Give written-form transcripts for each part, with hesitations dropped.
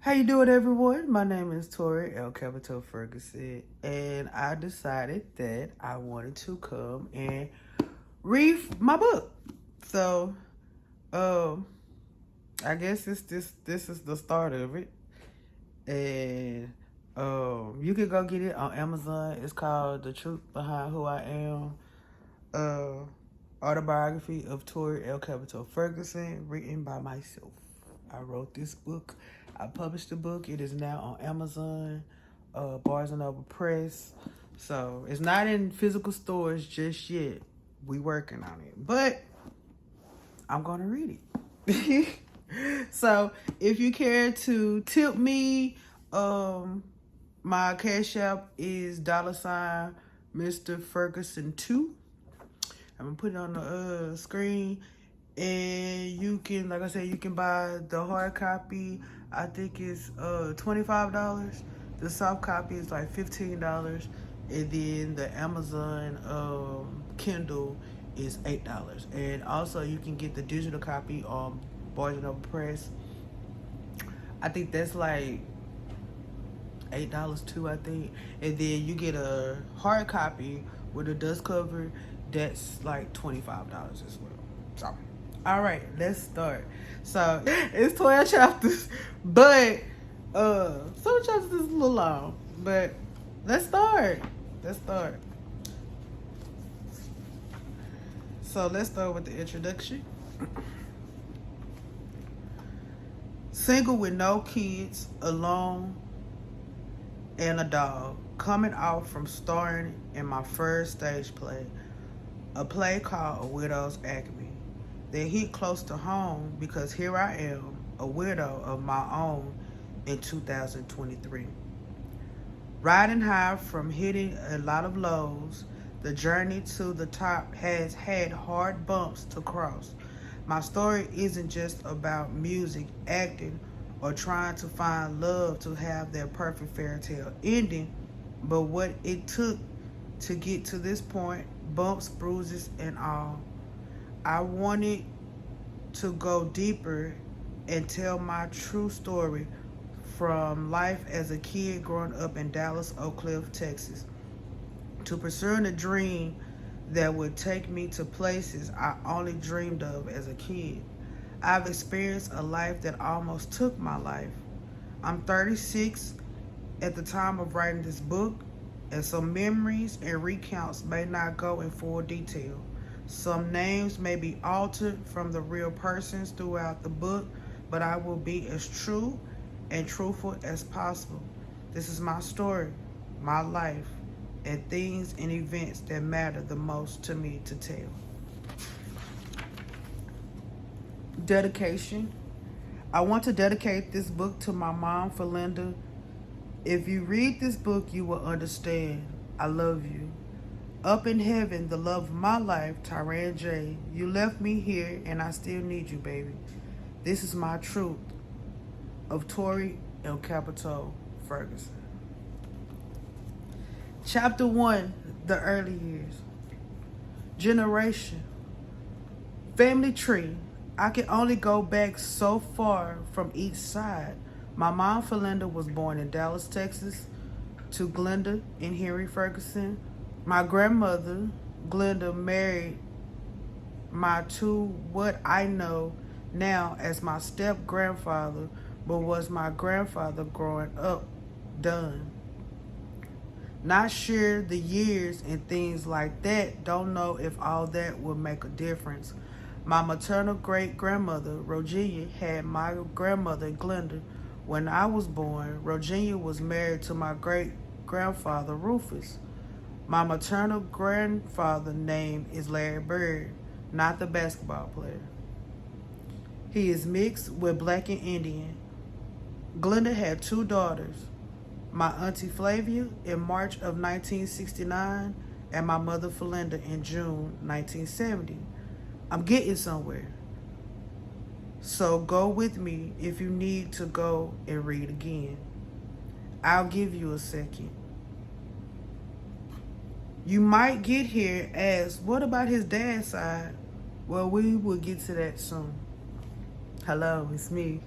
How you doing, everyone? My name is Torrie, CapeTeaux Ferguson, and I decided that I wanted to come and read my book. So, um, I guess this is the start of it, and you can go get it on Amazon. It's called "The Truth Behind Who I Am." Uh, Autobiography of Torrie CapeTeaux Ferguson, written by myself. I wrote this book. I published the book. It is now on Amazon, Barnes and Noble Press. So it's not in physical stores just yet. We working on it, but I'm gonna read it. So if you care to tip me, my cash app is $Mr. Ferguson 2. I'm gonna put it on the screen, and you can, like I said, you can buy the hard copy. I think it's $25. The soft copy is like $15, and then the Amazon Kindle is $8. And also, you can get the digital copy on Barnes and Noble Press. I think that's like $8 too, I think. And then you get a hard copy with a dust cover. That's like $25 as well. So, all right, let's start. So it's 12 chapters, but some chapters is a little long. But let's start. So let's start with the introduction. Single with no kids, alone, and a dog, coming out from starring in my first stage play, a play called A Widow's Acme. They hit close to home because here I am, a widow of my own in 2023. Riding high from hitting a lot of lows, the journey to the top has had hard bumps to cross. My story isn't just about music, acting, or trying to find love to have their perfect fairy tale ending, but what it took to get to this point, bumps, bruises, and all. I wanted to go deeper and tell my true story from life as a kid growing up in Dallas, Oak Cliff, Texas, to pursuing a dream that would take me to places I only dreamed of as a kid. I've experienced a life that almost took my life. I'm 36 at the time of writing this book, and some memories and recounts may not go in full detail. Some names may be altered from the real persons throughout the book, but I will be as true and truthful as possible. This is my story, my life, and things and events that matter the most to me to tell. Dedication. I want to dedicate this book to my mom, Felinda. If you read this book, you will understand. I love you. Up in heaven, the love of my life, Tyran J. You left me here, and I still need you, baby. This is my truth of Torrie and CapeTeaux Ferguson. Chapter 1, The Early Years. Generation. Family tree. I can only go back so far from each side. My mom, Felinda, was born in Dallas, Texas, to Glenda and Henry Ferguson. My grandmother, Glenda, married my to what I know now as my step-grandfather, but was my grandfather growing up. Done. Not sure the years and things like that. Don't know if all that would make a difference. My maternal great-grandmother, Roginia, had my grandmother, Glenda. When I was born, Roginia was married to my great-grandfather, Rufus. My maternal grandfather's name is Larry Bird, not the basketball player. He is mixed with black and Indian. Glenda had 2 daughters, my auntie Flavia in March of 1969 and my mother Felinda in June 1970. I'm getting somewhere. So go with me if you need to go and read again. I'll give you a second. You might get here as, what about his dad's side? Well, we will get to that soon. Hello, it's me.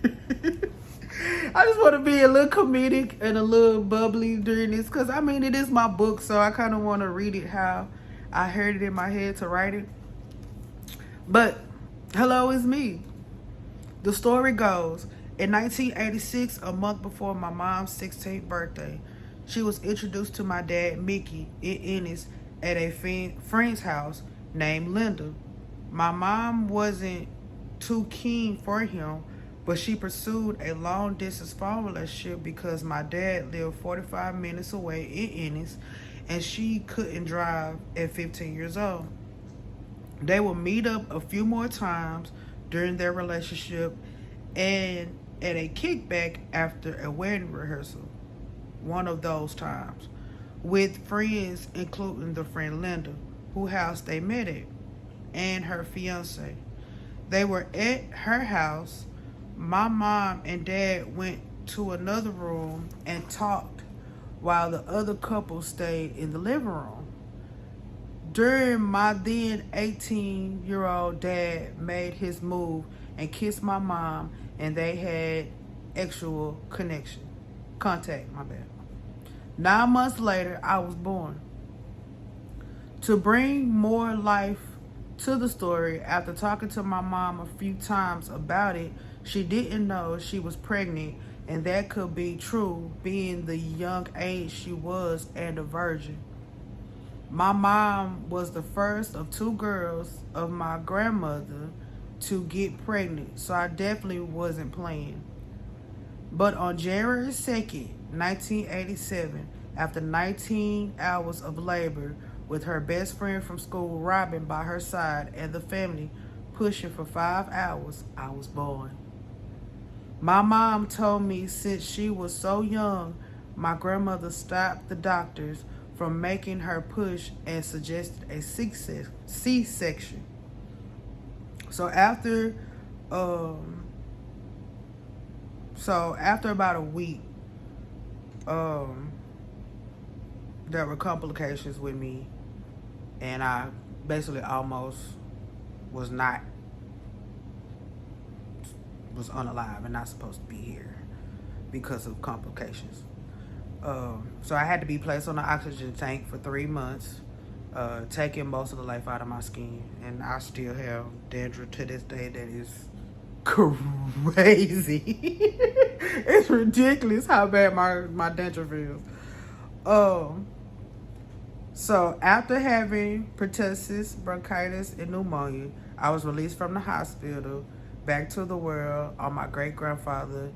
I just want to be a little comedic and a little bubbly during this because, I mean, it is my book, so I kind of want to read it how I heard it in my head to write it. But, hello, it's me. The story goes, in 1986, a month before my mom's 16th birthday, she was introduced to my dad, Mickey, in Ennis at a friend's house named Linda. My mom wasn't too keen for him, but she pursued a long-distance phone relationship because my dad lived 45 minutes away in Ennis, and she couldn't drive at 15 years old. They would meet up a few more times during their relationship and at a kickback after a wedding rehearsal, one of those times, with friends including the friend Linda, whose house they met at, and her fiance. They were at her house. My mom and dad went to another room and talked while the other couple stayed in the living room. During my then 18-year-old dad made his move and kissed my mom, and they had actual contact, my bad. 9 months later, I was born. To bring more life to the story, after talking to my mom a few times about it, she didn't know she was pregnant, and that could be true being the young age she was and a virgin. My mom was the first of two girls of my grandmother to get pregnant, so I definitely wasn't playing. But on January 2nd, 1987, after 19 hours of labor, with her best friend from school, Robin, by her side, and the family pushing for 5 hours, I was born. My mom told me since she was so young, my grandmother stopped the doctors from making her push and suggested a C-section. So after about a week, there were complications with me, and I basically almost was unalive and not supposed to be here because of complications. So I had to be placed on an oxygen tank for 3 months, taking most of the life out of my skin, and I still have dandruff to this day that is crazy. It's ridiculous how bad my dandruff is. So after having pertussis, bronchitis, and pneumonia, I was released from the hospital back to the world on my great-grandfather's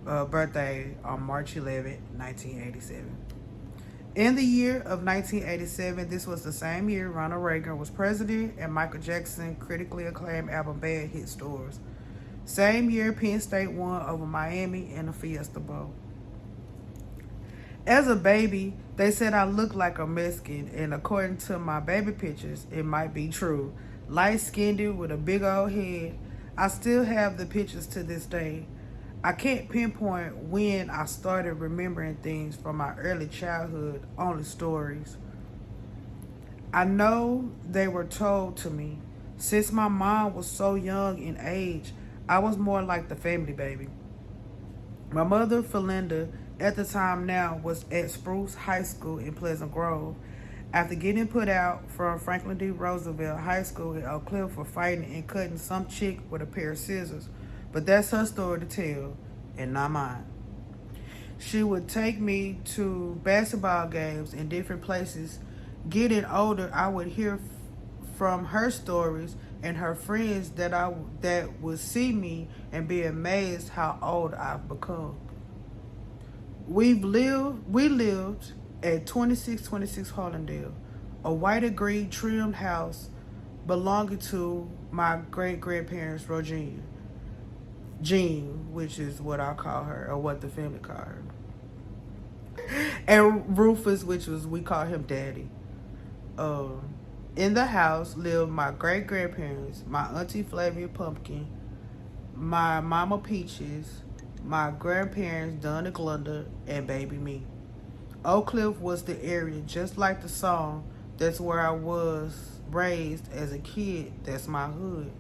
birthday on March 11, 1987. In the year of 1987, this was the same year Ronald Reagan was president and Michael Jackson's critically acclaimed album Bad hit stores. Same year, Penn State won over Miami in the Fiesta Bowl. As a baby, they said I looked like a Mexican, and according to my baby pictures, it might be true. Light-skinned with a big old head. I still have the pictures to this day. I can't pinpoint when I started remembering things from my early childhood, only stories. I know they were told to me. Since my mom was so young in age, I was more like the family baby. My mother, Felinda, at the time now, was at Spruce High School in Pleasant Grove. After getting put out from Franklin D. Roosevelt High School in Oak Cliff for fighting and cutting some chick with a pair of scissors. But that's her story to tell, and not mine. She would take me to basketball games in different places. Getting older, I would hear from her stories and her friends that would see me and be amazed how old I've become. We lived at 2626 Harlandale, a white agreed trimmed house belonging to my great-grandparents, Jean, which is what I call her, or what the family call her. And Rufus, we call him Daddy. In the house lived my great-grandparents, my Auntie Flavia Pumpkin, my Mama Peaches, my grandparents, Don and Glenda, and baby me. Oak Cliff was the area, just like the song. That's where I was raised as a kid. That's my hood.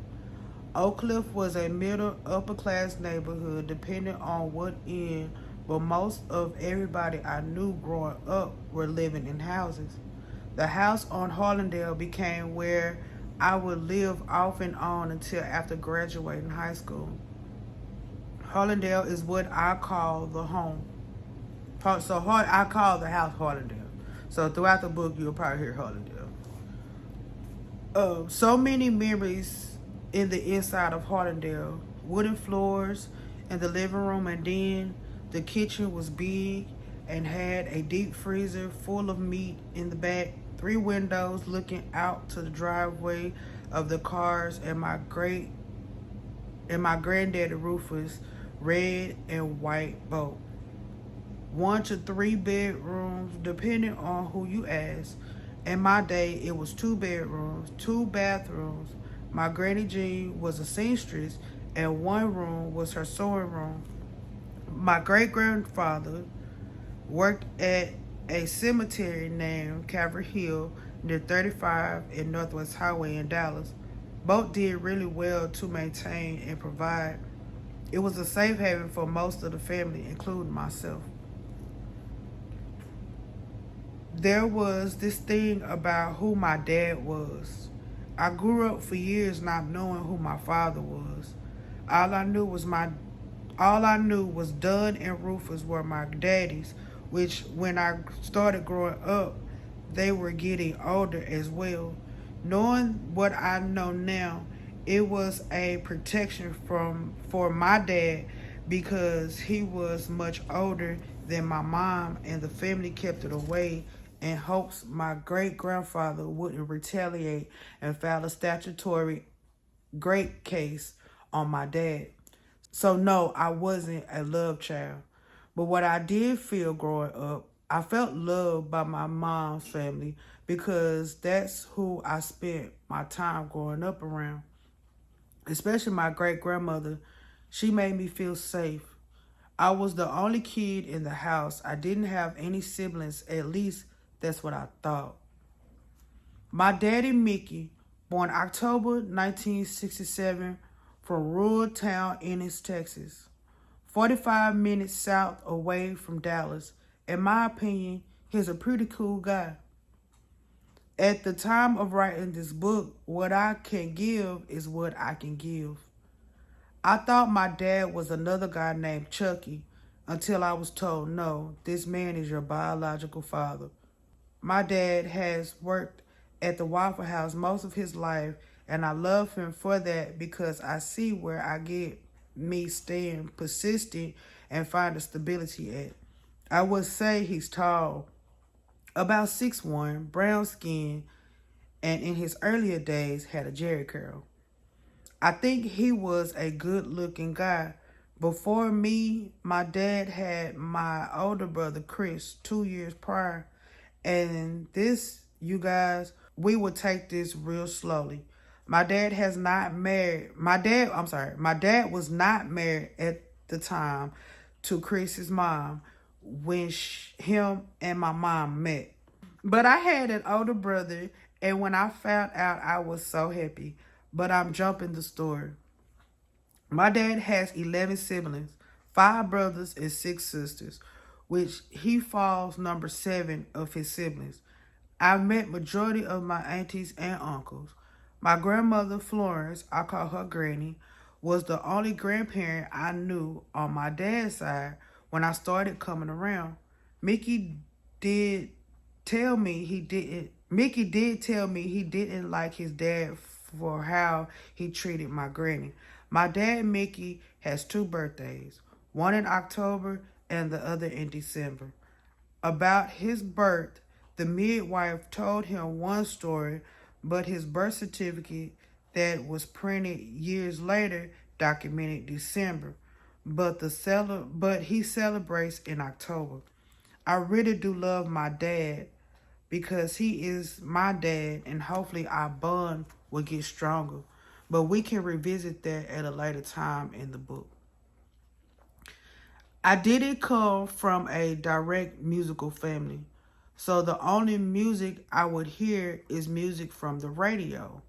Oak Cliff was a middle upper class neighborhood depending on what end, but most of everybody I knew growing up were living in houses. The house on Harlandale became where I would live off and on until after graduating high school. Harlandale is what I call the home. I call the house Harlandale. So throughout the book, you'll probably hear Harlandale. So many memories in the inside of Harlandale. Wooden floors in the living room, and then the kitchen was big and had a deep freezer full of meat in the back. Three windows looking out to the driveway of the cars, and my granddaddy Rufus red and white boat. 1 to 3 bedrooms, depending on who you ask. In my day, it was 2 bedrooms, 2 bathrooms. My Granny Jean was a seamstress, and one room was her sewing room. My great grandfather worked at a cemetery named Calvary Hill near 35 and Northwest Highway in Dallas. Both did really well to maintain and provide. It was a safe haven for most of the family, including myself. There was this thing about who my dad was. I grew up for years not knowing who my father was. All I knew was Dunn and Rufus were my daddies, which when I started growing up, they were getting older as well. Knowing what I know now, it was a protection for my dad because he was much older than my mom, and the family kept it away in hopes my great grandfather wouldn't retaliate and file a statutory great case on my dad. So no, I wasn't a love child. But what I did feel growing up, I felt loved by my mom's family because that's who I spent my time growing up around. Especially my great grandmother. She made me feel safe. I was the only kid in the house. I didn't have any siblings, at least that's what I thought. My daddy, Mickey, born October 1967 from rural town Ennis, Texas, 45 minutes south away from Dallas. In my opinion, he's a pretty cool guy. At the time of writing this book, what I can give is what I can give. I thought my dad was another guy named Chucky until I was told, no, this man is your biological father. My dad has worked at the Waffle House most of his life, and I love him for that because I see where I get me staying persistent and finding stability at. I would say he's tall, about 6'1", brown skin, and in his earlier days had a jerry curl. I think he was a good-looking guy. Before me, my dad had my older brother, Chris, 2 years prior. And this, you guys, we will take this real slowly. My dad was not married at the time to Chris's mom when him and my mom met. But I had an older brother, and when I found out, I was so happy. But I'm jumping the story. My dad has 11 siblings, 5 brothers and 6 sisters, which he falls number 7 of his siblings. I've met majority of my aunties and uncles. My grandmother, Florence, I call her Granny, was the only grandparent I knew on my dad's side when I started coming around. Mickey did tell me he didn't like his dad for how he treated my granny. My dad, Mickey, has 2 birthdays, one in October and the other in December. About his birth, the midwife told him one story, but his birth certificate that was printed years later documented December. But he celebrates in October. I really do love my dad because he is my dad, and hopefully our bond will get stronger. But we can revisit that at a later time in the book. I didn't come from a direct musical family, so the only music I would hear is music from the radio,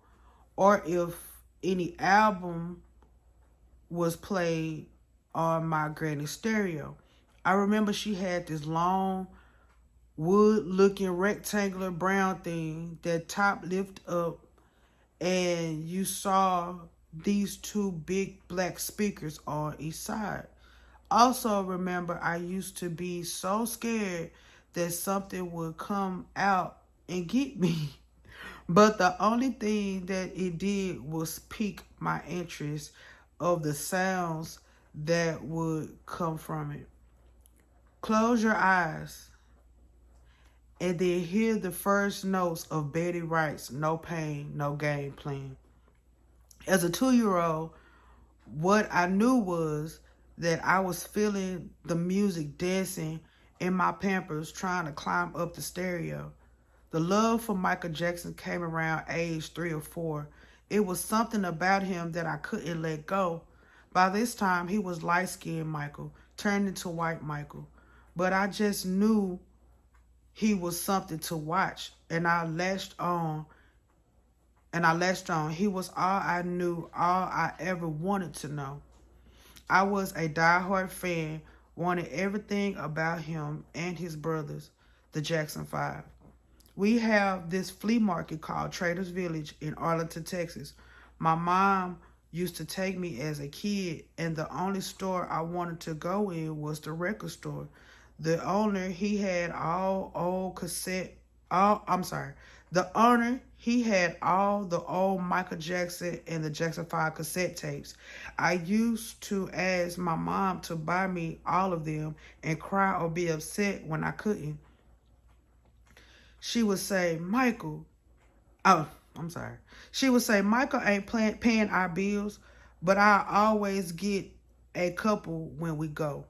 or if any album was played on my granny's stereo. I remember she had this long wood looking rectangular brown thing that top lift up, and you saw these two big black speakers on each side. Also remember, I used to be so scared that something would come out and get me. But the only thing that it did was pique my interest of the sounds that would come from it. Close your eyes and then hear the first notes of Betty Wright's No Pain, No Gain playing. As a 2-year-old, what I knew was that I was feeling the music dancing in my Pampers trying to climb up the stereo. The love for Michael Jackson came around age 3 or 4. It was something about him that I couldn't let go. By this time, he was light-skinned Michael, turned into white Michael. But I just knew he was something to watch, and I latched on. He was all I knew, all I ever wanted to know. I was a diehard fan, wanted everything about him and his brothers, the Jackson 5. We have this flea market called Trader's Village in Arlington, Texas. My mom used to take me as a kid, and the only store I wanted to go in was the record store. The owner, he had all the old Michael Jackson and the Jackson 5 cassette tapes. I used to ask my mom to buy me all of them and cry or be upset when I couldn't. She would say, She would say, Michael ain't paying our bills, but I always get a couple when we go.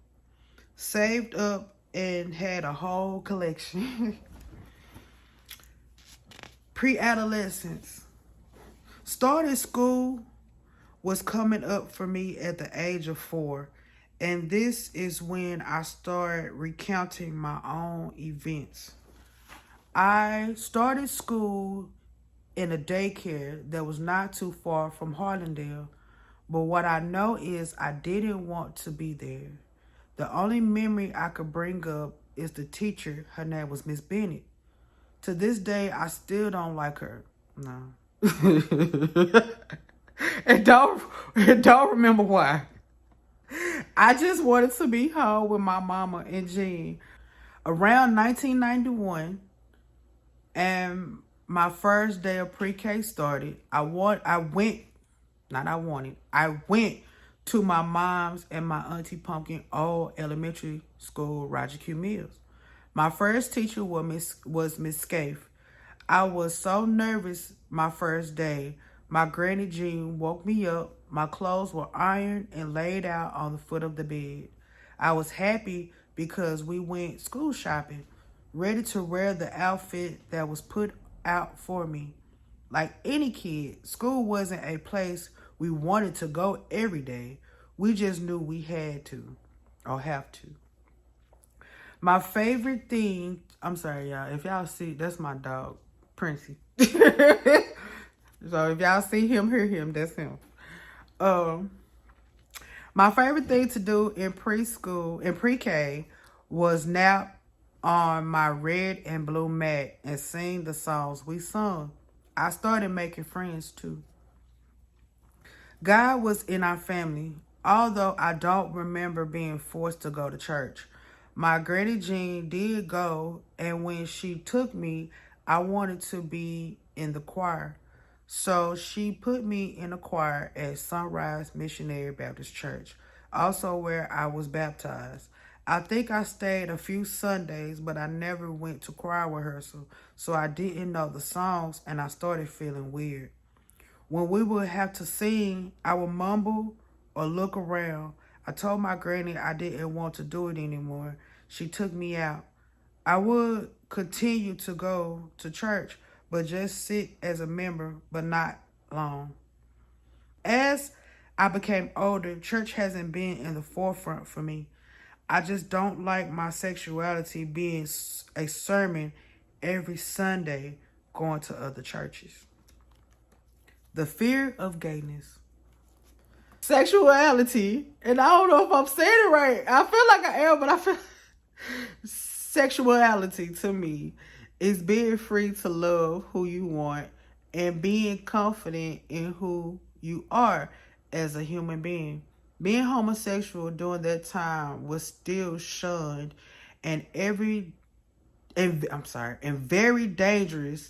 Saved up and had a whole collection. Pre-adolescence. Started school was coming up for me at the age of 4, and this is when I started recounting my own events. I started school in a daycare that was not too far from Harlandale, but what I know is I didn't want to be there. The only memory I could bring up is the teacher. Her name was Miss Bennett. To this day, I still don't like her. No. and don't remember why. I just wanted to be home with my mama and Jean. Around 1991, and my first day of pre-K started, I went to my mom's and my Auntie Pumpkin old elementary school, Roger Q. Mills. My first teacher was Miss Scaife. I was so nervous my first day. My Granny Jean woke me up. My clothes were ironed and laid out on the foot of the bed. I was happy because we went school shopping, ready to wear the outfit that was put out for me. Like any kid, school wasn't a place we wanted to go every day. We just knew we had to or have to. My favorite thing, I'm sorry, y'all. If y'all see, that's my dog, Princey. So if y'all see him, hear him, that's him. My favorite thing to do in preschool, in pre-K, was nap on my red and blue mat and sing the songs we sung. I started making friends too. God was in our family, although I don't remember being forced to go to church. My Granny Jean did go, and when she took me, I wanted to be in the choir. So she put me in a choir at Sunrise Missionary Baptist Church, also where I was baptized. I think I stayed a few Sundays, but I never went to choir rehearsal, so I didn't know the songs, and I started feeling weird. When we would have to sing, I would mumble or look around. I told my granny I didn't want to do it anymore. She took me out. I would continue to go to church, but just sit as a member, but not long. As I became older, church hasn't been in the forefront for me. I just don't like my sexuality being a sermon every Sunday going to other churches. The fear of gayness. Sexuality, and I don't know if I'm saying it right. I feel like I am, but I feel sexuality to me is being free to love who you want and being confident in who you are as a human being. Being homosexual during that time was still shunned and very dangerous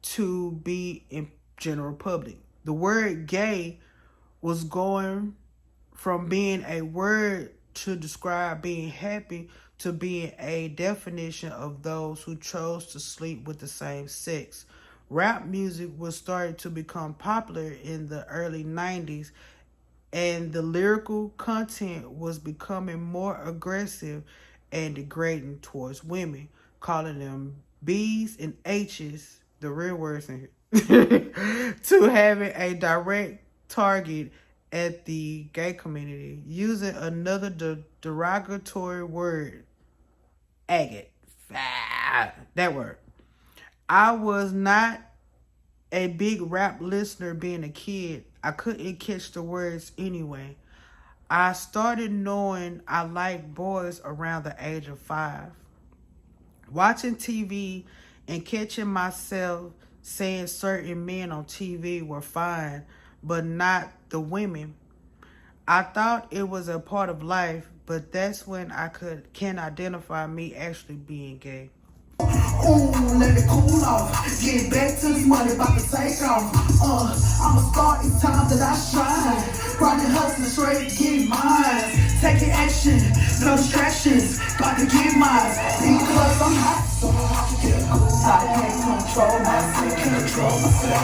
to be in general public. The word gay was going from being a word to describe being happy to being a definition of those who chose to sleep with the same sex. Rap music was starting to become popular in the early 90s, and the lyrical content was becoming more aggressive and degrading towards women, calling them B's and H's, the real words in here, to having a direct target at the gay community, using another derogatory word, agate. That word. I was not a big rap listener being a kid. I couldn't catch the words anyway. I started knowing I liked boys around the age of 5. Watching TV and catching myself saying certain men on TV were fine, but not the women. I thought it was a part of life, but that's when I can identify me actually being gay. Ooh, let it cool off. Get back to this money, about to take off. I'ma start, it's time that I shine. Grinding, hustling, straight, get mine. Taking action, no distractions. About to get mine. Because I'm hot, so hot to get cool. I can't control myself.